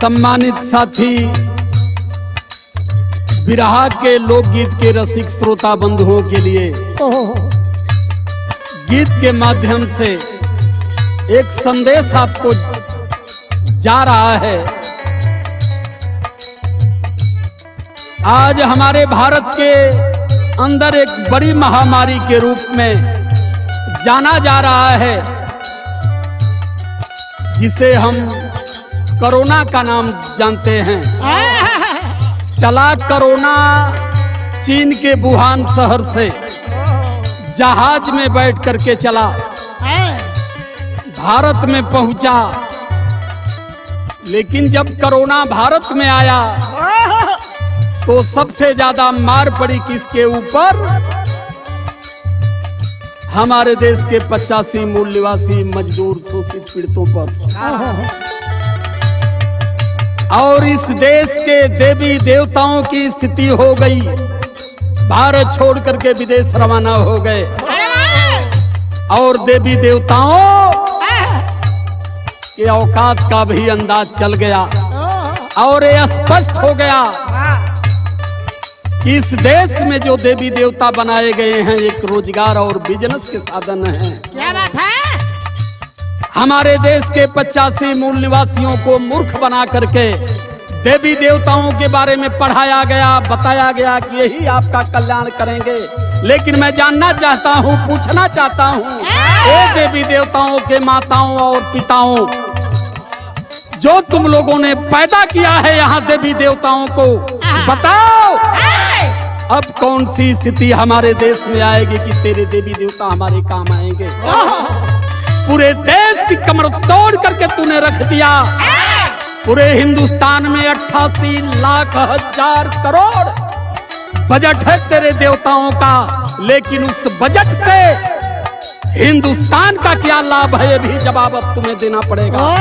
सम्मानित साथी, बिरहा के लोकगीत के रसिक श्रोता बंधुओं के लिए गीत के माध्यम से एक संदेश आपको जा रहा है। आज हमारे भारत के अंदर एक बड़ी महामारी के रूप में जाना जा रहा है, जिसे हम कोरोना का नाम जानते हैं। चला कोरोना चीन के वुहान शहर से जहाज में बैठ करके चला, भारत में पहुंचा। लेकिन जब कोरोना भारत में आया तो सबसे ज्यादा मार पड़ी किसके ऊपर? हमारे देश के 85 मूल निवासी मजदूर शोषित पीड़ितों पर। और इस देश के देवी देवताओं की स्थिति हो गई, भारत छोड़ करके विदेश रवाना हो गए। और देवी देवताओं के औकात का भी अंदाज चल गया और ये स्पष्ट हो गया कि इस देश में जो देवी देवता बनाए गए हैं एक रोजगार और बिजनेस के साधन हैं। क्या बात है? हमारे देश के 85 मूल निवासियों को मूर्ख बना करके देवी देवताओं के बारे में पढ़ाया गया, बताया गया कि यही आपका कल्याण करेंगे। लेकिन मैं जानना चाहता हूँ, पूछना चाहता हूँ, ये देवी देवताओं के माताओं और पिताओं जो तुम लोगों ने पैदा किया है यहाँ देवी देवताओं को, बताओ अब कौन सी स्थिति हमारे देश में आएगी कि तेरे देवी देवता हमारे काम आएंगे? पूरे देश की कमर तोड़ करके तूने रख दिया। पूरे हिंदुस्तान में 88 लाख हजार करोड़ बजट है तेरे देवताओं का, लेकिन उस बजट से हिंदुस्तान का क्या लाभ है, ये भी जवाब अब तुम्हें देना पड़ेगा।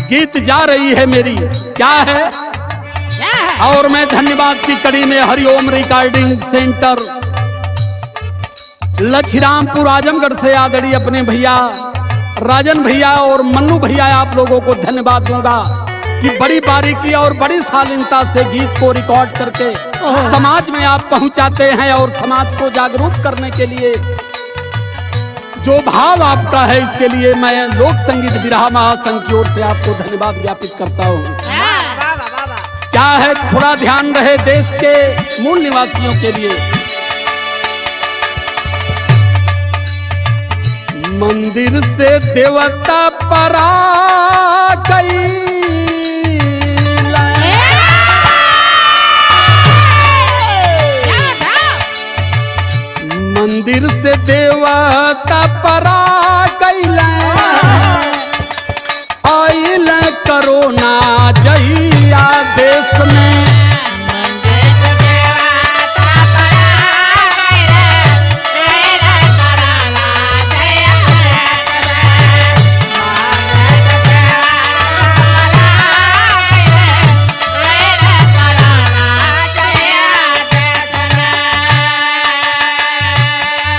गीत जा रही है मेरी, क्या है? और मैं धन्यवाद की कड़ी में हरिओम रिकॉर्डिंग सेंटर लक्ष्मीरामपुर आजमगढ़ से आदरणीय अपने भैया राजन भैया और मन्नू भैया आप लोगों को धन्यवाद दूंगा कि बड़ी बारीकी और बड़ी शालीनता से गीत को रिकॉर्ड करके समाज में आप पहुंचाते हैं। और समाज को जागरूक करने के लिए जो भाव आपका है, इसके लिए मैं लोक संगीत बिरहा महासंघ की ओर से आपको धन्यवाद ज्ञापित करता हूँ। क्या है, थोड़ा ध्यान रहे देश के मूल निवासियों के लिए। मंदिर से देवता परा गई, मंदिर से देवता परा गई, आइल कोरोना जहिया देश में।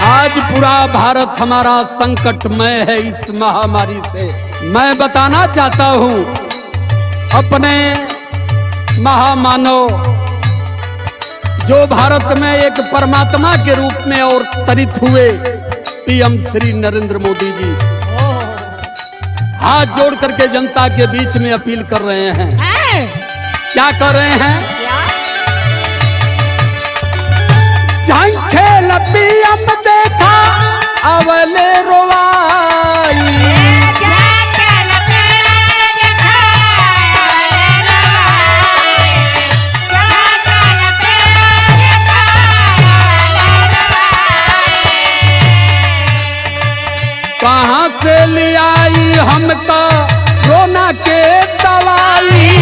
आज पूरा भारत हमारा संकटमय है इस महामारी से। मैं बताना चाहता हूँ अपने महामानव जो भारत में एक परमात्मा के रूप में अवतरित हुए पीएम श्री नरेंद्र मोदी जी, हाथ जोड़ करके जनता के बीच में अपील कर रहे हैं। क्या कर रहे हैं? खेल पीएम देखा अवले रोवाई, कहाँ से ले आई हमका कोरोना के दवाई?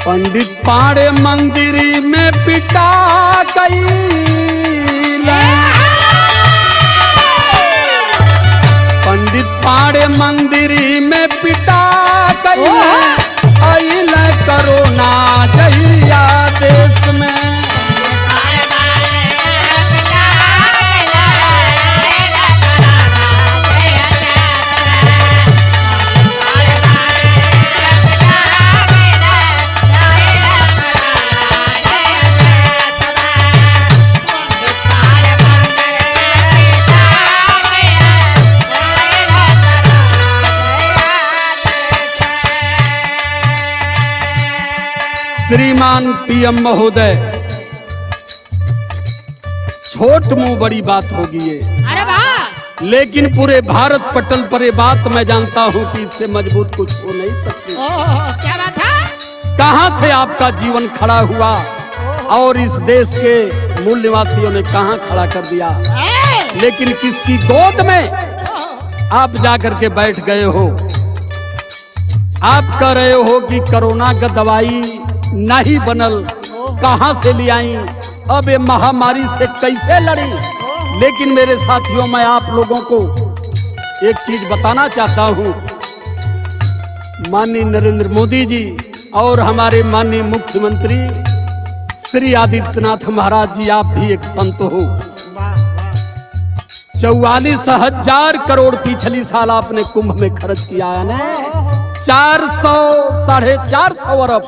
पंडित पाड़े मंदिर में पिटा गई, पंडित पाड़े मंदिरी में पिटा गई आइल कोरोना जहिया देश में। श्रीमान पीएम महोदय, छोट मुंह बड़ी बात होगी ये, अरे वाह, लेकिन पूरे भारत पटल पर ये बात मैं जानता हूं कि इससे मजबूत कुछ हो नहीं सकती। क्या बात है? कहां से आपका जीवन खड़ा हुआ और इस देश के मूल निवासियों ने कहां खड़ा कर दिया, लेकिन किसकी गोद में आप जाकर के बैठ गए हो। आप कह रहे हो कि कोरोना का दवाई नहीं बनल, कहां से ले आई, अब ये महामारी से कैसे लड़ी। लेकिन मेरे साथियों, मैं आप लोगों को एक चीज बताना चाहता हूं। माननीय नरेंद्र मोदी जी और हमारे माननीय मुख्यमंत्री श्री आदित्यनाथ महाराज जी, आप भी एक संत हो। 44,000 करोड़ पिछली साल आपने कुंभ में खर्च किया है ना, 400-450 अरब।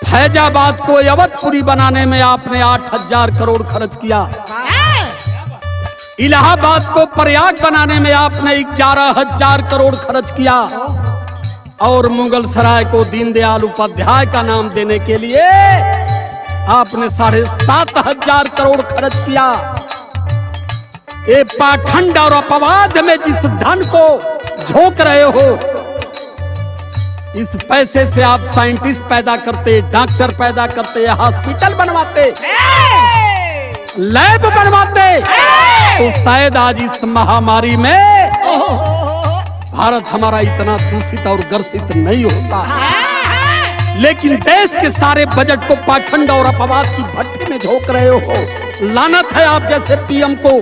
फैजाबाद को अवधपुरी बनाने में आपने 8,000 करोड़ खर्च किया। इलाहाबाद को प्रयाग बनाने में आपने 11,000 करोड़ खर्च किया। और मुगल सराय को दीनदयाल उपाध्याय का नाम देने के लिए आपने 7,500 करोड़ खर्च किया। ये पाखंड और अपवाद में जिस धन को झोंक रहे हो, इस पैसे से आप साइंटिस्ट पैदा करते, डॉक्टर पैदा करते, हॉस्पिटल बनवाते, लैब बनवाते, तो शायद आज इस महामारी में भारत हमारा इतना दूषित और ग्रसित नहीं होता। लेकिन देश के सारे बजट को पाखंड और अपवाद की भट्टी में झोंक रहे हो। लानत है आप जैसे पीएम को।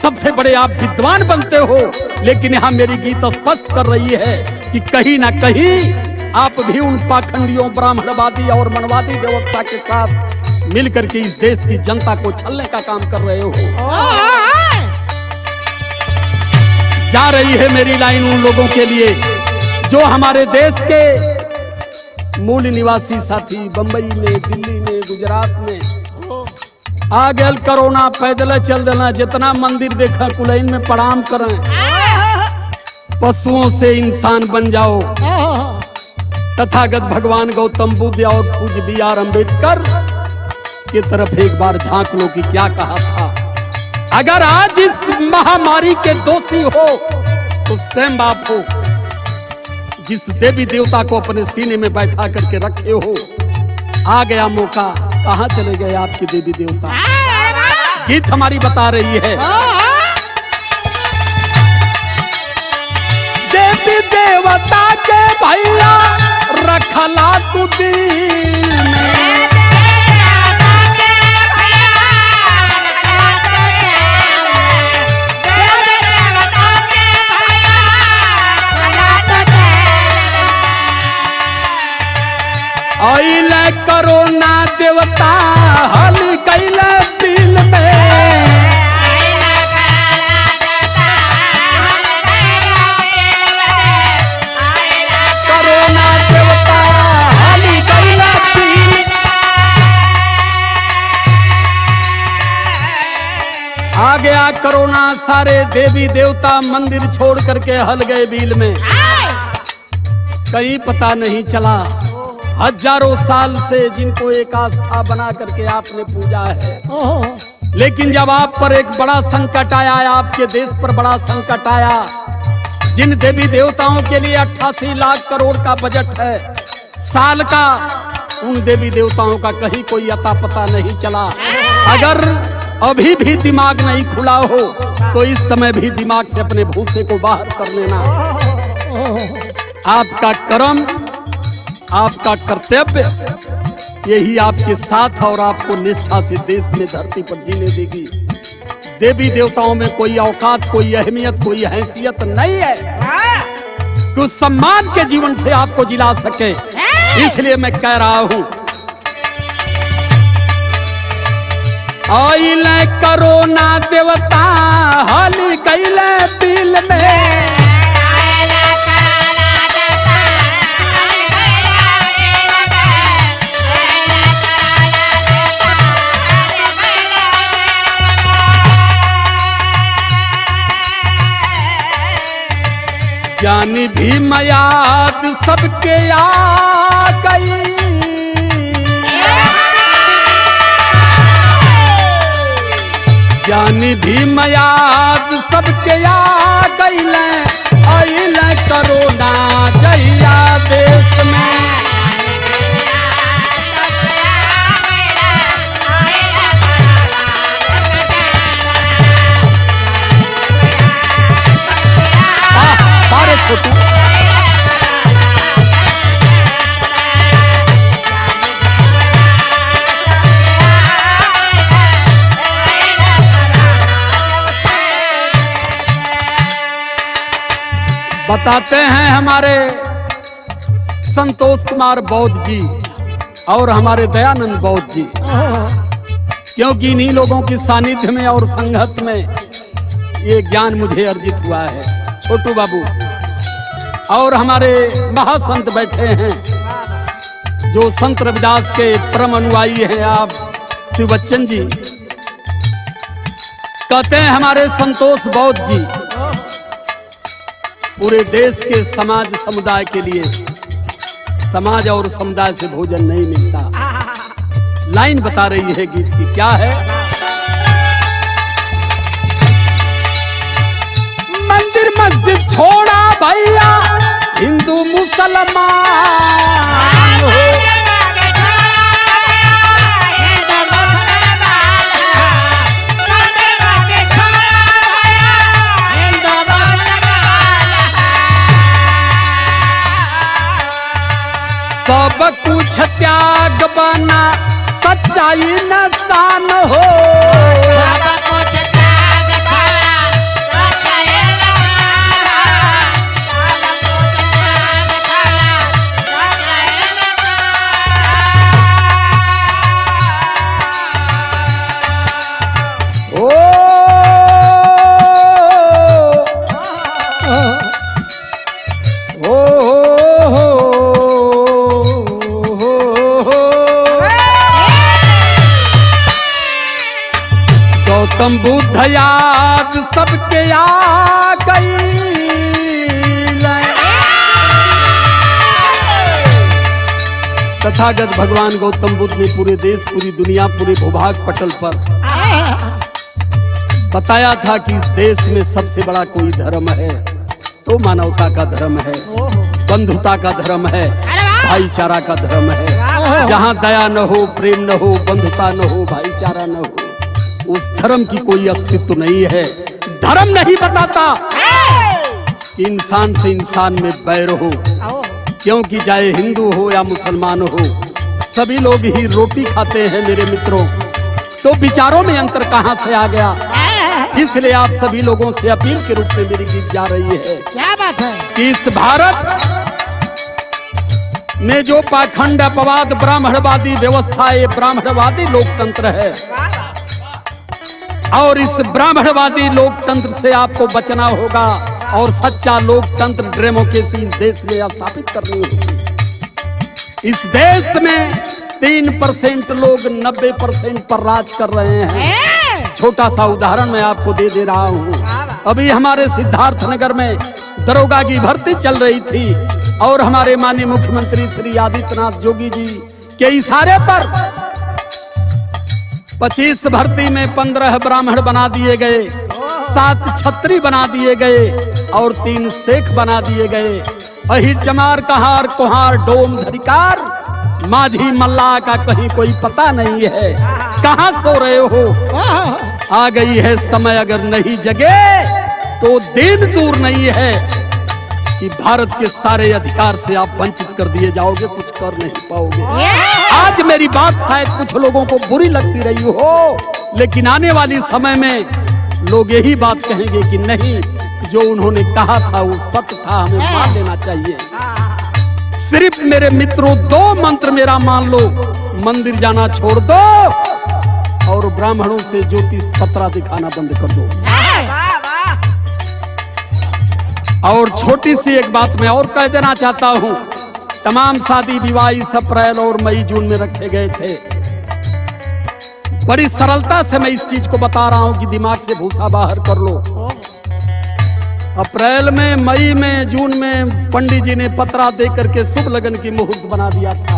सबसे बड़े आप विद्वान बनते हो, लेकिन यहाँ मेरी गीत स्पष्ट कर रही है कि कहीं ना कहीं आप भी उन पाखंडियों, ब्राह्मणवादी और मनवादी व्यवस्था के साथ मिलकर के इस देश की जनता को छलने का काम कर रहे हो। जा रही है मेरी लाइन उन लोगों के लिए जो हमारे देश के मूल निवासी साथी बंबई में, दिल्ली में, गुजरात में आ गए कोरोना, पैदल चल देना, जितना मंदिर देखा कुलैन में प्रणाम करें, पशुओं से इंसान बन जाओ। तथागत भगवान गौतम बुद्ध और पूज्य B.R. अम्बेडकर की तरफ एक बार झांक लो कि क्या कहा था। अगर आज इस महामारी के दोषी हो तो स्वयं आप हो, जिस देवी देवता को अपने सीने में बैठा करके रखे हो। आ गया मौका, कहां चले गए आपके देवी देवता। गीत हमारी बता रही है, देवी देवता के भैया रखला तू दिल में, आइल कोरोना देवता हल कैल दिल में, कोरोना देवता हल कैल दिल। आ गया कोरोना, सारे देवी देवता मंदिर छोड़ करके हल गए बिल में। कहीं पता नहीं चला, हजारों साल से जिनको एक आस्था बना करके आपने पूजा है, लेकिन जब आप पर एक बड़ा संकट आया, आपके देश पर बड़ा संकट आया, जिन देवी देवताओं के लिए 88 लाख करोड़ का बजट है साल का, उन देवी देवताओं का कहीं कोई अता पता नहीं चला। अगर अभी भी दिमाग नहीं खुला हो तो इस समय भी दिमाग से अपने भूसे को बाहर कर लेना। आपका कर्म, आपका कर्तव्य यही आपके साथ और आपको निष्ठा से देश में धरती पर जीने देगी। देवी देवताओं में कोई औकात, कोई अहमियत, कोई हैसियत नहीं है कि उस सम्मान के जीवन से आपको जिला सके। इसलिए मैं कह रहा हूं, आइले करोना देवता हाल कैले दिल में, ज्ञानी भी मयाद सबके आ गई, ज्ञानी भी मयाद सबके आ गई, आइल करोना जहिया देश में। बारे छोटू बताते हैं हमारे संतोष कुमार बौद्ध जी और हमारे दयानंद बौद्ध जी, क्योंकि इन्हीं लोगों की सानिध्य में और संगत में ये ज्ञान मुझे अर्जित हुआ है। छोटू बाबू और हमारे महासंत बैठे हैं जो संत रविदास के परम अनुयायी हैं, आप शिव बच्चन जी। कहते हैं हमारे संतोष बौद्ध जी, पूरे देश के समाज समुदाय के लिए, समाज और समुदाय से भोजन नहीं मिलता। लाइन बता रही है गीत की, क्या है? मंदिर मस्जिद छोड़ा भैया हिंदू मुसलमान हो, सब कुछ त्याग बना सच्चाई नसान हो, गौतम बुद्ध याद सबके आ गई, तथागत भगवान गौतम बुद्ध ने पूरे देश, पूरी दुनिया, पूरे भूभाग पटल पर बताया था कि इस देश में सबसे बड़ा कोई धर्म है तो मानवता का धर्म है, बंधुता का धर्म है, भाईचारा का धर्म है। जहाँ दया न हो, प्रेम न हो, बंधुता न हो, भाईचारा न हो, उस धर्म की कोई अस्तित्व नहीं है। धर्म नहीं बताता कि इंसान से इंसान में बैर हो, क्योंकि चाहे हिंदू हो या मुसलमान हो, सभी लोग ही रोटी खाते हैं मेरे मित्रों। तो विचारों में अंतर कहां से आ गया? इसलिए आप सभी लोगों से अपील के रूप में मेरी गीत जा रही है। क्या बात है कि इस भारत में जो पाखंड, अपवाद, ब्राह्मणवादी व्यवस्था, ये ब्राह्मणवादी लोकतंत्र है और इस ब्राह्मणवादी लोकतंत्र से आपको बचना होगा और सच्चा लोकतंत्र, डेमोक्रेसी इस देश में स्थापित करनी होगी। इस देश में 3% लोग 90% पर राज कर रहे हैं। छोटा सा उदाहरण मैं आपको दे रहा हूँ। अभी हमारे सिद्धार्थ नगर में दरोगा की भर्ती चल रही थी और हमारे माननीय मुख्यमंत्री श्री आदित्यनाथ योगी जी के इशारे पर 25 भर्ती में 15 ब्राह्मण बना दिए गए, 7 छत्री बना दिए गए और 3 शेख बना दिए गए। अहिर चमार, कहार, कुहार, डोम, धरिकार, माझी, मल्ला का कहीं कोई पता नहीं है। कहां सो रहे हो? आ गई है समय, अगर नहीं जगे तो दिन दूर नहीं है कि भारत के सारे अधिकार से आप वंचित कर दिए जाओगे, कुछ कर नहीं पाओगे। आज मेरी बात शायद कुछ लोगों को बुरी लगती रही हो, लेकिन आने वाली समय में लोग यही बात कहेंगे कि नहीं, जो उन्होंने कहा था वो सत्य था, हमें मान लेना चाहिए। सिर्फ मेरे मित्रों 2 मंत्र मेरा मान लो, मंदिर जाना छोड़ दो और ब्राह्मणों से ज्योतिष पत्रा दिखाना बंद कर दो। और छोटी सी एक बात मैं और कह देना चाहता हूं, तमाम शादी विवाह इस अप्रैल और मई जून में रखे गए थे। बड़ी सरलता से मैं इस चीज को बता रहा हूं कि दिमाग से भूसा बाहर कर लो। अप्रैल में, मई में, जून में पंडित जी ने पत्रा दे करके शुभ लगन की मुहूर्त बना दिया था।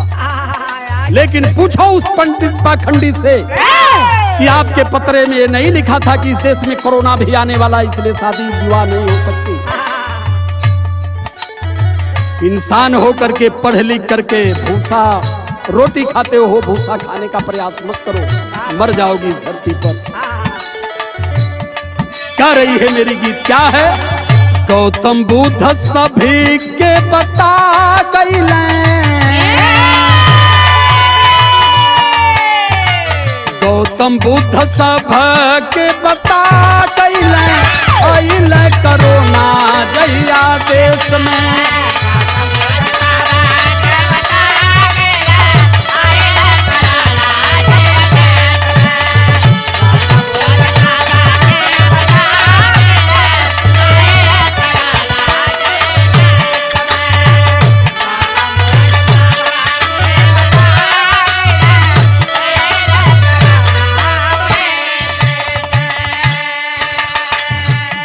लेकिन पूछो उस पंडित पाखंडी से कि आपके पत्रे में ये नहीं लिखा था कि इस देश में कोरोना भी आने वाला, इसलिए शादी विवाह नहीं हो सकती। इंसान हो करके, पढ़ लिख करके भूसा रोटी खाते हो, भूसा खाने का प्रयास मत करो, मर जाओगी धरती पर। क्या रही है मेरी गीत, क्या है? गौतम बुद्ध सभी के बता गइले, गौतम बुद्ध सब के बता गइले, अइले कोरोना जहिया देश में।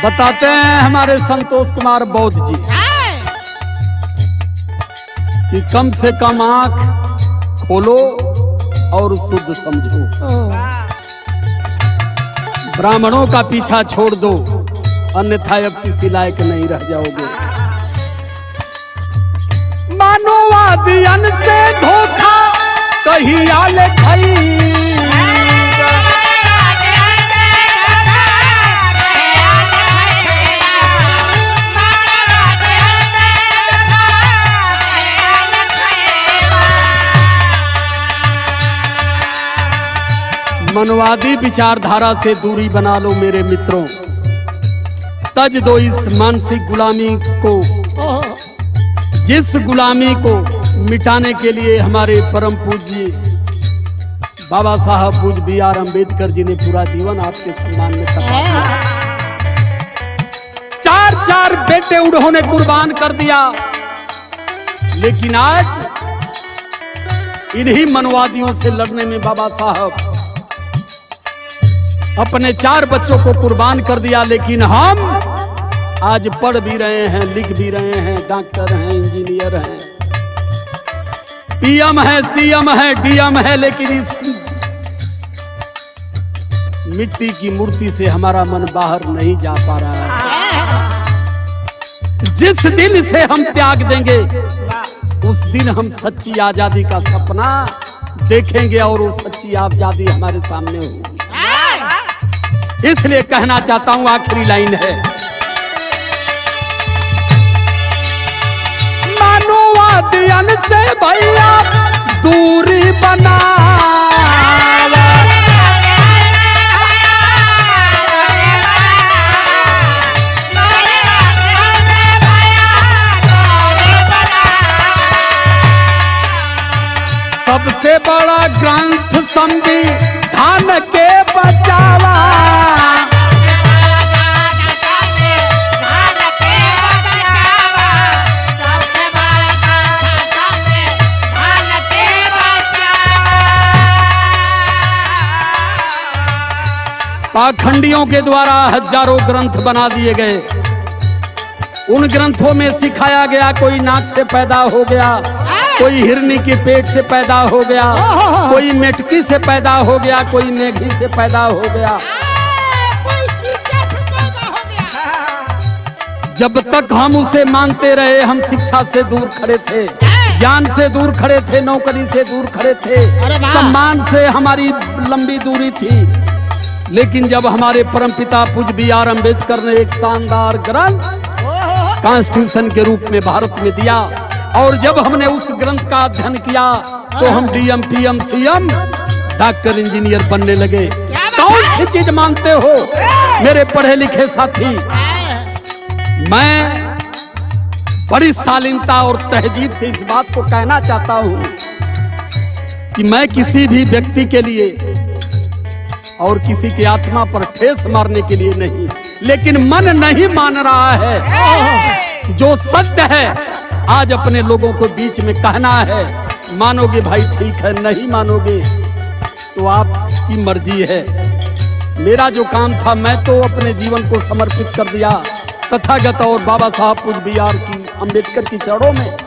बताते हैं हमारे संतोष कुमार बौद्ध जी कि कम से कम आंख खोलो और शुद्ध समझो। ब्राह्मणों का पीछा छोड़ दो, अन्यथा अब किसी लायक नहीं रह जाओगे। मानववादियन से धोखा कहीं आले खाई, मनवादी विचारधारा से दूरी बना लो मेरे मित्रों। तज दो इस मानसिक गुलामी को, जिस गुलामी को मिटाने के लिए हमारे परम पूज्य बाबा साहब पूज्य B.R. अम्बेडकर जी ने पूरा जीवन आपके सम्मान में खपा। 4 बेटे उन्होंने कुर्बान कर दिया, लेकिन आज इन्हीं मनवादियों से लड़ने में बाबा साहब अपने 4 बच्चों को कुर्बान कर दिया। लेकिन हम आज पढ़ भी रहे हैं, लिख भी रहे हैं, डॉक्टर हैं, इंजीनियर हैं, PM है, CM है, DM है, लेकिन इस मिट्टी की मूर्ति से हमारा मन बाहर नहीं जा पा रहा है। जिस दिन इसे हम त्याग देंगे उस दिन हम सच्ची आजादी का सपना देखेंगे और वो सच्ची आजादी हमारे सामने होगी। इसलिए कहना चाहता हूं, आखिरी लाइन है, मानववादियन से भैया दूरी बना, सबसे बड़ा ग्रंथ संविधान के बचावा, पाखंडियों के द्वारा हजारों ग्रंथ बना दिए गए। उन ग्रंथों में सिखाया गया कोई नाक से पैदा हो गया, कोई हिरनी के पेट से पैदा हो गया, कोई मेटकी से पैदा हो गया, कोई मेघी से पैदा हो गया। जब तक हम उसे मानते रहे, हम शिक्षा से दूर खड़े थे, ज्ञान से दूर खड़े थे, नौकरी से दूर खड़े थे, सम्मान से हमारी लंबी दूरी थी। लेकिन जब हमारे परमपिता पूज्य B.R. अम्बेडकर ने एक शानदार ग्रंथ कॉन्स्टिट्यूशन के रूप में भारत में दिया, और जब हमने उस ग्रंथ का अध्ययन किया तो हम DM, PM, CM, doctor, engineer बनने लगे। कौन सी चीज मानते हो? मेरे पढ़े लिखे साथी, मैं बड़ी शालीनता और तहजीब से इस बात को कहना चाहता हूं कि मैं किसी भी व्यक्ति के लिए और किसी की आत्मा पर ठेस मारने के लिए नहीं, लेकिन मन नहीं मान रहा है। जो सत्य है आज अपने लोगों को बीच में कहना है। मानोगे भाई ठीक है, नहीं मानोगे तो आपकी मर्जी है। मेरा जो काम था मैं तो अपने जीवन को समर्पित कर दिया तथागत और बाबा साहब पूज्य B.R. की अम्बेडकर की चरणों में।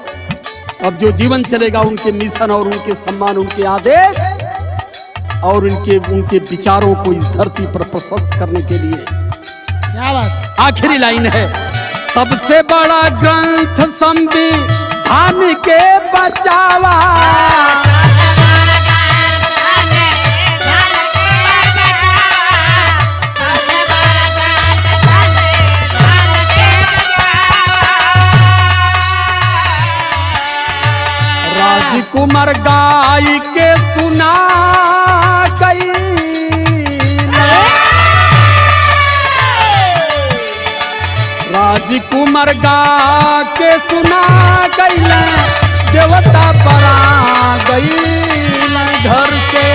अब जो जीवन चलेगा उनके मिशन और उनके सम्मान, उनके आदेश और उनके विचारों को इस धरती पर प्रस्तुत करने के लिए। क्या बात। आखिरी लाइन है, सबसे बड़ा ग्रंथ संविधान के बचावा, राजकुमार गाय के सुना गई, राजकुमार गा के सुना गई, देवता पर आ गई घर से।